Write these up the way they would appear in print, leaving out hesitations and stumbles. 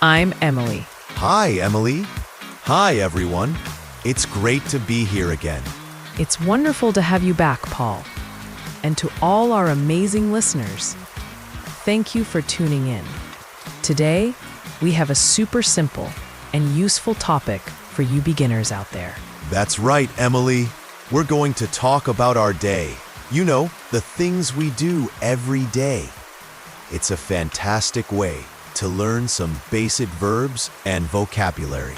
I'm Emily. Hi, Emily. Hi, everyone. It's great to be here again. It's wonderful to have you back, Paul. And to all our amazing listeners, thank you for tuning in. Today, we have a super simple and useful topic for you beginners out there. That's right, Emily. We're going to talk about our day. You know, the things we do every day. It's a fantastic way to learn some basic verbs and vocabulary.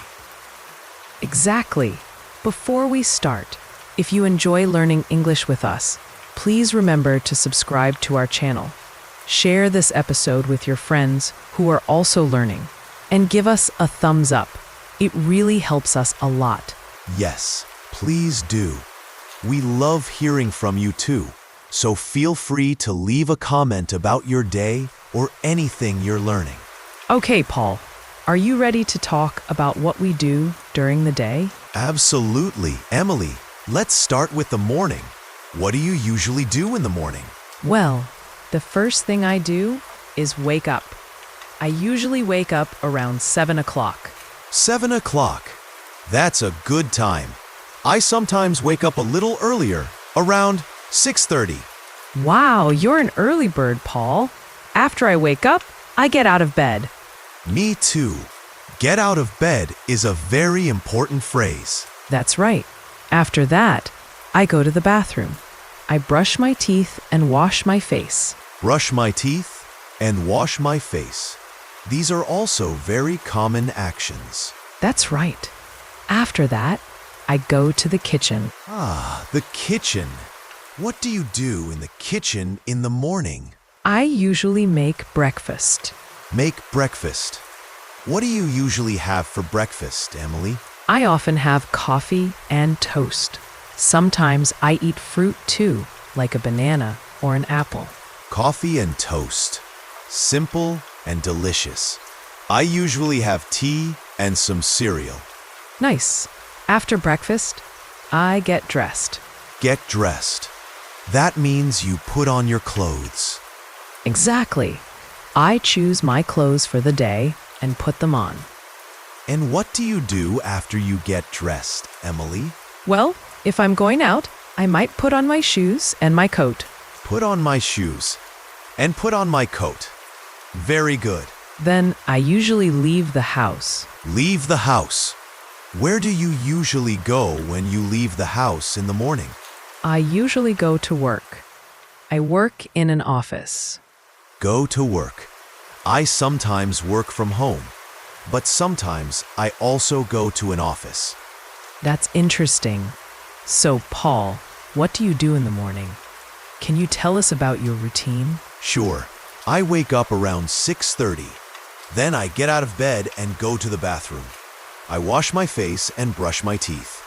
Exactly. Before we start, if you enjoy learning English with us, please remember to subscribe to our channel. Share this episode with your friends who are also learning, and give us a thumbs up. It really helps us a lot. Yes, please do. We love hearing from you too, so feel free to leave a comment about your day or anything you're learning. Okay, Paul, are you ready to talk about what we do during the day? Absolutely, Emily. Let's start with the morning. What do you usually do in the morning? Well, the first thing I do is wake up. I usually wake up around 7 o'clock. 7 o'clock. That's a good time. I sometimes wake up a little earlier, around 6:30. Wow, you're an early bird, Paul. After I wake up, I get out of bed. Me too. Get out of bed is a very important phrase. That's right. After that, I go to the bathroom. I brush my teeth and wash my face. Brush my teeth and wash my face. These are also very common actions. That's right. After that, I go to the kitchen. Ah, the kitchen. What do you do in the kitchen in the morning? I usually make breakfast. Make breakfast. What do you usually have for breakfast, Emily? I often have coffee and toast. Sometimes I eat fruit too, like a banana or an apple. Coffee and toast. Simple and delicious. I usually have tea and some cereal. Nice. After breakfast, I get dressed. Get dressed. That means you put on your clothes. Exactly. I choose my clothes for the day and put them on. And what do you do after you get dressed, Emily? Well, if I'm going out, I might put on my shoes and my coat. Put on my shoes and put on my coat. Very good. Then I usually leave the house. Leave the house. Where do you usually go when you leave the house in the morning? I usually go to work. I work in an office. Go to work. I sometimes work from home, but sometimes I also go to an office. That's interesting. So, Paul, what do you do in the morning? Can you tell us about your routine? Sure. I wake up around 6:30. Then I get out of bed and go to the bathroom. I wash my face and brush my teeth.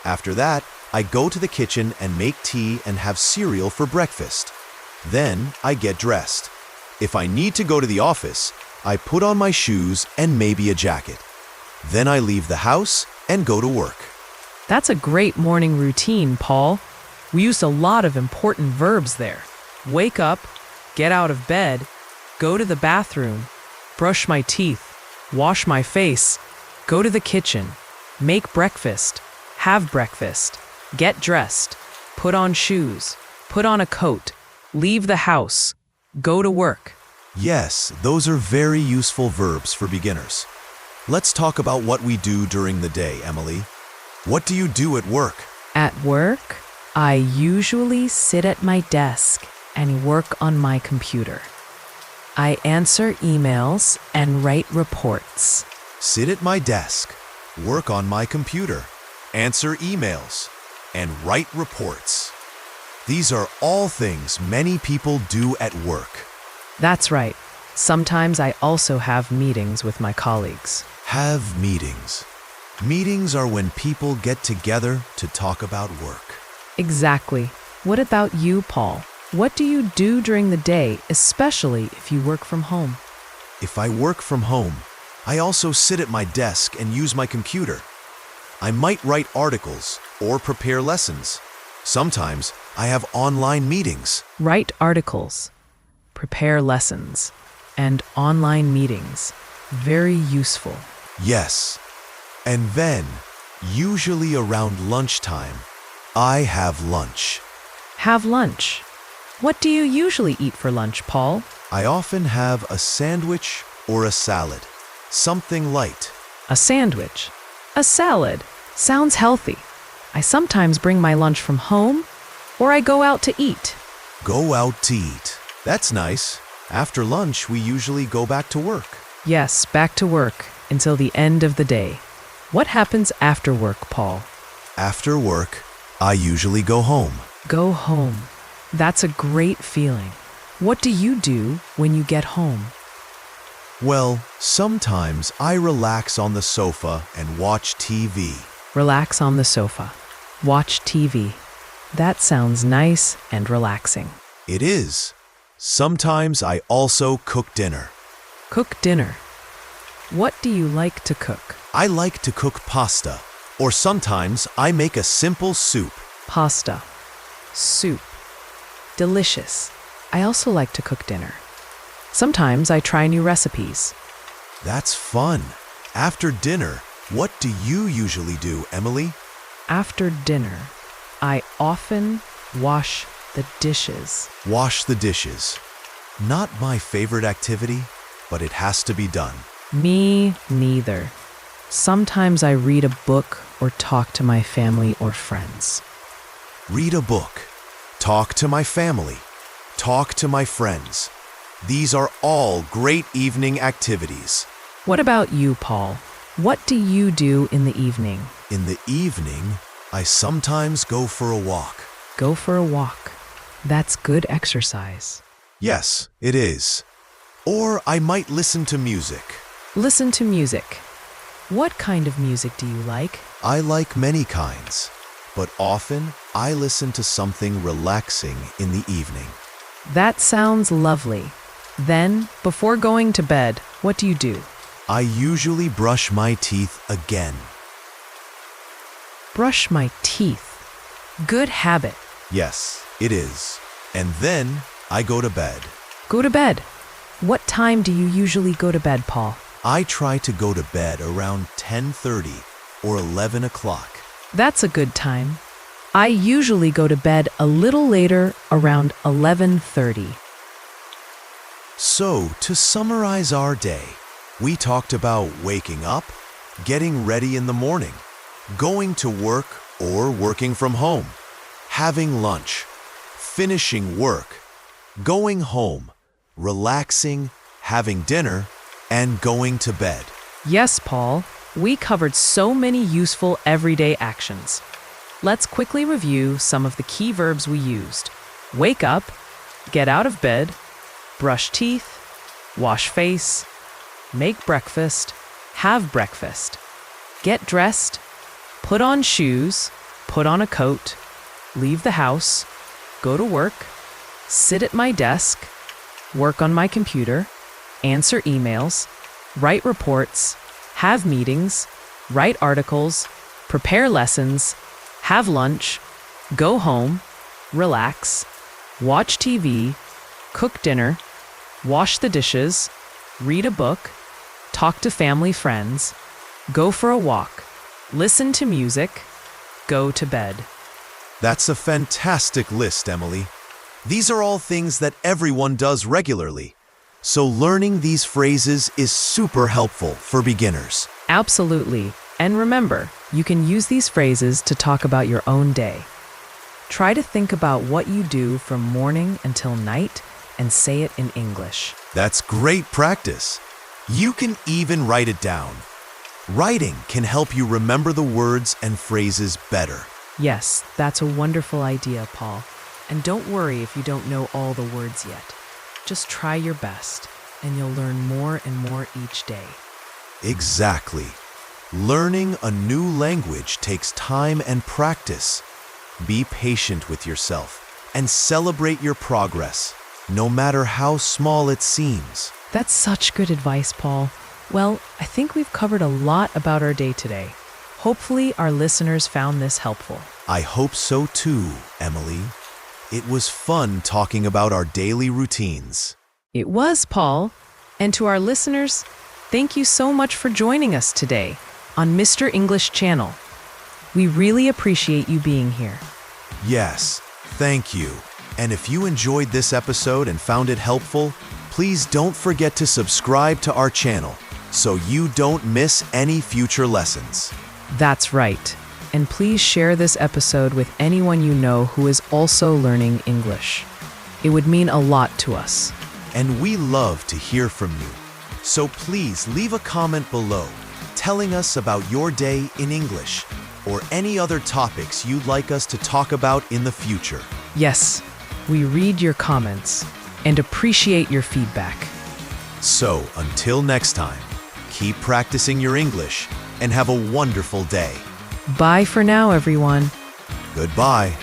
After that, I go to the kitchen and make tea and have cereal for breakfast. Then I get dressed. If I need to go to the office, I put on my shoes and maybe a jacket. Then I leave the house and go to work. That's a great morning routine, Paul. We used a lot of important verbs there. Wake up, get out of bed, go to the bathroom, brush my teeth, wash my face, go to the kitchen, make breakfast, have breakfast, get dressed, put on shoes, put on a coat, leave the house, go to work. Yes, those are very useful verbs for beginners. Let's talk about what we do during the day, Emily. What do you do at work? At work, I usually sit at my desk and work on my computer. I answer emails and write reports. Sit at my desk, work on my computer, answer emails, and write reports. These are all things many people do at work. That's right. Sometimes I also have meetings with my colleagues. Have meetings. Meetings are when people get together to talk about work. Exactly. What about you, Paul? What do you do during the day, especially if you work from home? If I work from home, I also sit at my desk and use my computer. I might write articles or prepare lessons. Sometimes I have online meetings. Write articles, prepare lessons, and online meetings. Very useful. Yes. And then, usually around lunchtime, I have lunch. Have lunch. What do you usually eat for lunch, Paul? I often have a sandwich or a salad. Something light. A sandwich. A salad. Sounds healthy. I sometimes bring my lunch from home, or I go out to eat. Go out to eat. That's nice. After lunch, we usually go back to work. Yes, back to work until the end of the day. What happens after work, Paul? After work, I usually go home. Go home. That's a great feeling. What do you do when you get home? Well, sometimes I relax on the sofa and watch TV. Relax on the sofa. Watch TV. That sounds nice and relaxing. It is. Sometimes I also cook dinner. Cook dinner. What do you like to cook? I like to cook pasta, or sometimes I make a simple soup. Pasta. Soup. Delicious. I also like to cook dinner. Sometimes I try new recipes. That's fun. After dinner, what do you usually do, Emily? After dinner, I often wash the dishes. Wash the dishes. Not my favorite activity, but it has to be done. Me neither. Sometimes I read a book or talk to my family or friends. Read a book. Talk to my family. Talk to my friends. These are all great evening activities. What about you, Paul? What do you do in the evening? In the evening, I sometimes go for a walk. Go for a walk. That's good exercise. Yes, it is. Or I might listen to music. Listen to music. What kind of music do you like? I like many kinds, but often I listen to something relaxing in the evening. That sounds lovely. Then, before going to bed, what do you do? I usually brush my teeth again. Brush my teeth. Good habit. Yes, it is. And then I go to bed. Go to bed. What time do you usually go to bed, Paul? I try to go to bed around 10:30 or 11 o'clock. That's a good time. I usually go to bed a little later, around 11:30. So, to summarize our day, we talked about waking up, getting ready in the morning, going to work or working from home, having lunch, finishing work, going home, relaxing, having dinner, and going to bed. Yes, Paul. We covered so many useful everyday actions. Let's quickly review some of the key verbs we used. Wake up, get out of bed, brush teeth, wash face, make breakfast, have breakfast, get dressed, put on shoes, put on a coat, leave the house, go to work, sit at my desk, work on my computer, answer emails, write reports, have meetings, write articles, prepare lessons, have lunch, go home, relax, watch TV, cook dinner, wash the dishes, read a book, talk to family friends, go for a walk, listen to music, go to bed. That's a fantastic list, Emily. These are all things that everyone does regularly. So learning these phrases is super helpful for beginners. Absolutely. And remember, you can use these phrases to talk about your own day. Try to think about what you do from morning until night and say it in English. That's great practice. You can even write it down. Writing can help you remember the words and phrases better. Yes, that's a wonderful idea, Paul. And don't worry if you don't know all the words yet. Just try your best, and you'll learn more and more each day. Exactly. Learning a new language takes time and practice. Be patient with yourself and celebrate your progress, no matter how small it seems. That's such good advice, Paul. Well, I think we've covered a lot about our day today. Hopefully, our listeners found this helpful. I hope so too, Emily. It was fun talking about our daily routines. It was, Paul. And to our listeners, Thank you so much for joining us today on Mr. English Channel. We really appreciate you being here. Yes, thank you. And if you enjoyed this episode and found it helpful, please don't forget to subscribe to our channel so you don't miss any future lessons. That's right. And please share this episode with anyone you know who is also learning English. It would mean a lot to us. And we love to hear from you. So please leave a comment below telling us about your day in English or any other topics you'd like us to talk about in the future. Yes, we read your comments and appreciate your feedback. So until next time, keep practicing your English and have a wonderful day. Bye for now, everyone. Goodbye.